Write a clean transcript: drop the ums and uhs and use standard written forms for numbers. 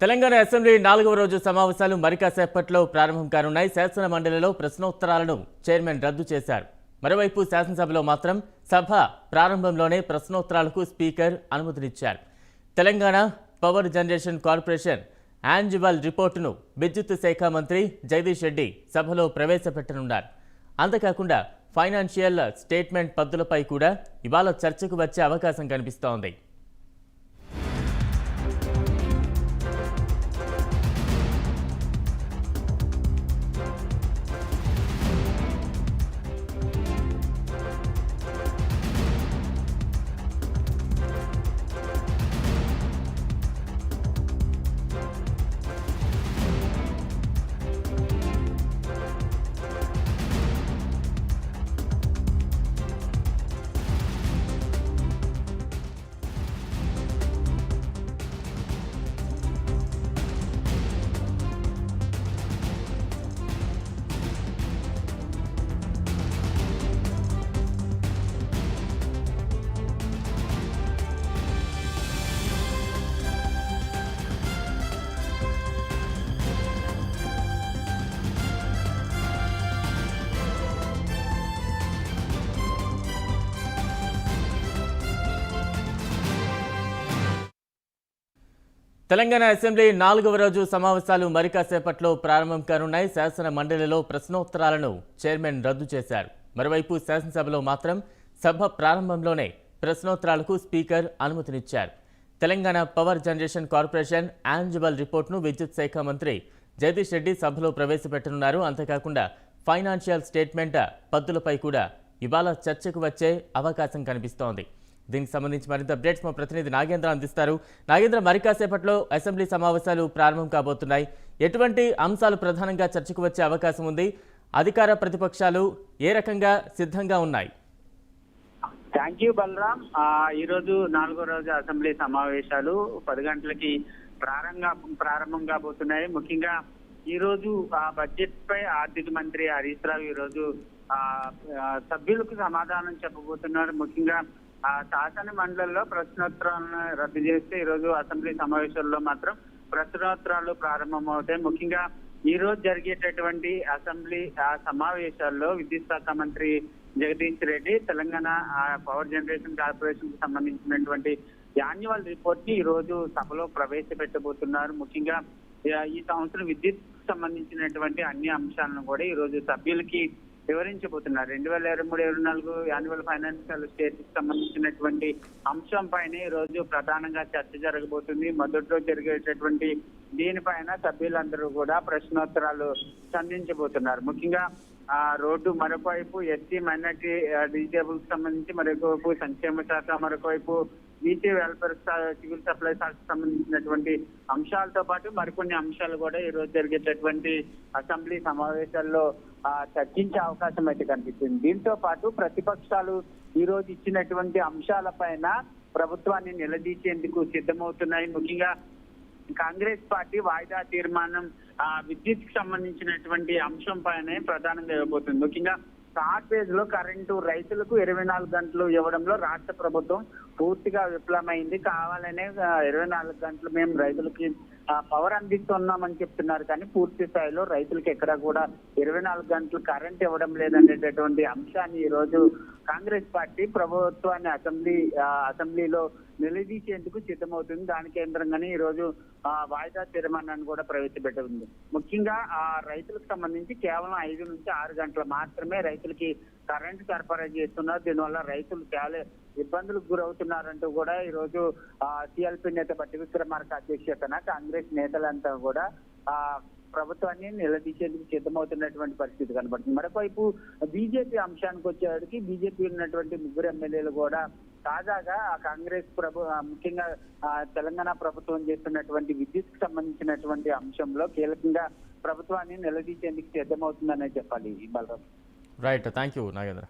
Telangana assembly 4వ రోజు సమావేశాలు మరికాసేపట్లో ప్రారంభం కానున్నాయి. శాసన మండలిలో ప్రశ్నోత్తరాలను చైర్మన్ రద్దు చేశారు. మరోవైపు శాసనసభలో మాత్రం సభ ప్రారంభంలోనే ప్రశ్నోత్తరాలకు స్పీకర్ అనుమతినిచ్చారు. Telangana power generation corporation annual రిపోర్టును విద్యుత్ శాఖ మంత్రి జగదీష్ రెడ్డి సభలో ప్రవేశపెట్టనున్నారు. అంతేకాకుండా ఫైనాన్షియల్ స్టేట్మెంట్ పద్ధతులపై కూడా ఇవాళ చర్చకు వచ్చే అవకాశం కనిపిస్తోంది. తెలంగాణ అసెంబ్లీ 4వ రోజు సమావేశాలు మరికాసేపట్లో ప్రారంభం కానున్నాయి. శాసన మండలిలో ప్రశ్నోత్తరాలను చైర్మన్ రద్దు చేశారు. మరోవైపు శాసనసభలో మాత్రం సభ ప్రారంభంలోనే ప్రశ్నోత్తరాలకు స్పీకర్ అనుమతినిచ్చారు. Telangana power generation corporation annual రిపోర్టును విద్యుత్ శాఖ మంత్రి జగదీష్ రెడ్డి సభలో ప్రవేశపెట్టనున్నారు. అంతేకాకుండా ఫైనాన్షియల్ స్టేట్మెంట్ పద్ధతులపై కూడా ఇవాళ చర్చకు వచ్చే అవకాశం కనిపిస్తోంది. దీనికి సంబంధించి మరింత అప్డేట్స్ మా ప్రతినిధి నాగేంద్ర అందిస్తారు. నాగేంద్ర, మరికాసేపట్లో అసెంబ్లీ సమావేశాలు ప్రారంభం కాబోతున్నాయి. ఎటువంటి అంశాలు ప్రధానంగా చర్చకు వచ్చే అవకాశం ఉంది? అధికార ప్రతిపక్షాలు ఏ రకంగా సిద్ధంగా ఉన్నాయి? Thank you Balaram. ఈరోజు 4వ రోజు అసెంబ్లీ సమావేశాలు 10 గంటలకి ప్రారంభం కాబోతున్నాయి. ముఖ్యంగా ఈ రోజు బడ్జెట్ పై ఆర్థిక మంత్రి హరీష్ రావు ఈ రోజు సభ్యులకు సమాధానం చెప్పబోతున్నారు. ముఖ్యంగా శాసన మండలిలో ప్రశ్నోత్తరాలను రద్దు చేస్తే ఈ రోజు అసెంబ్లీ సమావేశాల్లో మాత్రం ప్రశ్నోత్తరాలు ప్రారంభమవుతాయి. ముఖ్యంగా ఈ రోజు జరిగేటటువంటి అసెంబ్లీ సమావేశాల్లో విద్యుత్ శాఖ మంత్రి Jagadish Reddy Telangana power generation corporation కు సంబంధించినటువంటి యాన్యువల్ రిపోర్ట్ ని ఈ రోజు సభలో ప్రవేశపెట్టబోతున్నారు. ముఖ్యంగా ఈ సంవత్సరం విద్యుత్ సంబంధించినటువంటి అన్ని అంశాలను కూడా ఈ రోజు సభ్యులకి వివరించబోతున్నారు. 2023-24 యాన్యువల్ ఫైనాన్షియల్ స్టేట్ కి సంబంధించినటువంటి అంశం పైన ఈ రోజు ప్రధానంగా చర్చ జరగబోతుంది. మొదట్లో జరిగేటటువంటి దీనిపైన సభ్యులందరూ కూడా ప్రశ్నోత్తరాలు సంధించబోతున్నారు. ముఖ్యంగా రోడ్డు మరొకవైపు ఎస్సీ మైనార్టీ డిజేబుల్స్ సంబంధించి, మరొకవైపు సంక్షేమ శాఖ, మరొకవైపు బీసీ వెల్ఫేర్ సివిల్ సప్లై శాఖకు సంబంధించినటువంటి అంశాలతో పాటు మరికొన్ని అంశాలు కూడా ఈ రోజు జరిగేటటువంటి అసెంబ్లీ సమావేశాల్లో చర్చించే అవకాశం అయితే కనిపిస్తుంది. దీంతో పాటు ప్రతిపక్షాలు ఈ రోజు ఇచ్చినటువంటి అంశాలపైన ప్రభుత్వాన్ని నిలదీసేందుకు సిద్ధమవుతున్నాయి. ముఖ్యంగా కాంగ్రెస్ పార్టీ వాయిదా తీర్మానం విద్యుత్ కి సంబంధించినటువంటి అంశం పైన ప్రధానంగా ఇవ్వబోతుంది. ముఖ్యంగా షార్ట్ పేజ్ లో కరెంటు రైతులకు 24 గంటలు ఇవ్వడంలో రాష్ట్ర ప్రభుత్వం పూర్తిగా విఫలమైంది. కావాలనే 24 గంటలు మేము రైతులకి పవర్ అందిస్తున్నామని చెప్తున్నారు, కానీ పూర్తి స్థాయిలో రైతులకు ఎక్కడా కూడా 24 గంటలు కరెంట్ ఇవ్వడం లేదనేటటువంటి అంశాన్ని ఈ రోజు కాంగ్రెస్ పార్టీ ప్రభుత్వాన్ని అసెంబ్లీలో నిలదీసేందుకు సిద్ధమవుతుంది. దాని కేంద్రంగానే ఈ రోజు వాయిదా తీర్మానాన్ని కూడా ప్రవేశపెట్టింది. ముఖ్యంగా రైతులకు సంబంధించి కేవలం 5 నుంచి 6 గంటలు మాత్రమే రైతులకి కరెంటు సరఫరా చేస్తున్నారు. దీనివల్ల రైతులు చాలా ఇబ్బందులకు గురవుతున్నారంటూ కూడా ఈ రోజు సిఎల్పి నేత బట్టి విక్రమార్క అధ్యక్షతన కాంగ్రెస్ నేతలంతా కూడా ప్రభుత్వాన్ని నిలదీసేందుకు సిద్ధమవుతున్నటువంటి పరిస్థితి కనబడుతుంది. మరోవైపు బీజేపీ అంశానికి వచ్చేవాడికి బీజేపీ ఉన్నటువంటి 3 ఎమ్మెల్యేలు కూడా తాజాగా కాంగ్రెస్ ముఖ్యంగా తెలంగాణ ప్రభుత్వం చేస్తున్నటువంటి విద్యుత్ కు సంబంధించినటువంటి అంశంలో కీలకంగా ప్రభుత్వాన్ని నిలదీసేందుకు సిద్ధమవుతుందనే చెప్పాలి. Balaram. Right, thank you Nagendra.